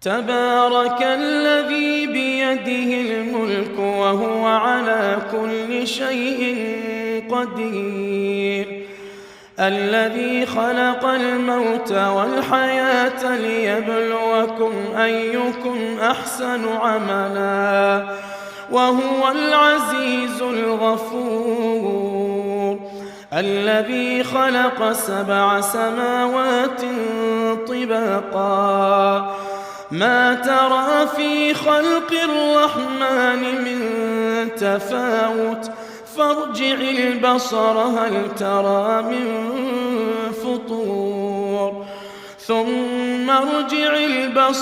تبارك الذي بيده الملك وهو على كل شيء قدير الذي خلق الموت والحياة ليبلوكم أيكم أحسن عملا وهو العزيز الغفور الذي خلق 7 سماوات طباقا ما ترى في خلق الرحمن من تفاوت فارجع البصر هل ترى من فطور ثم ارجع البصر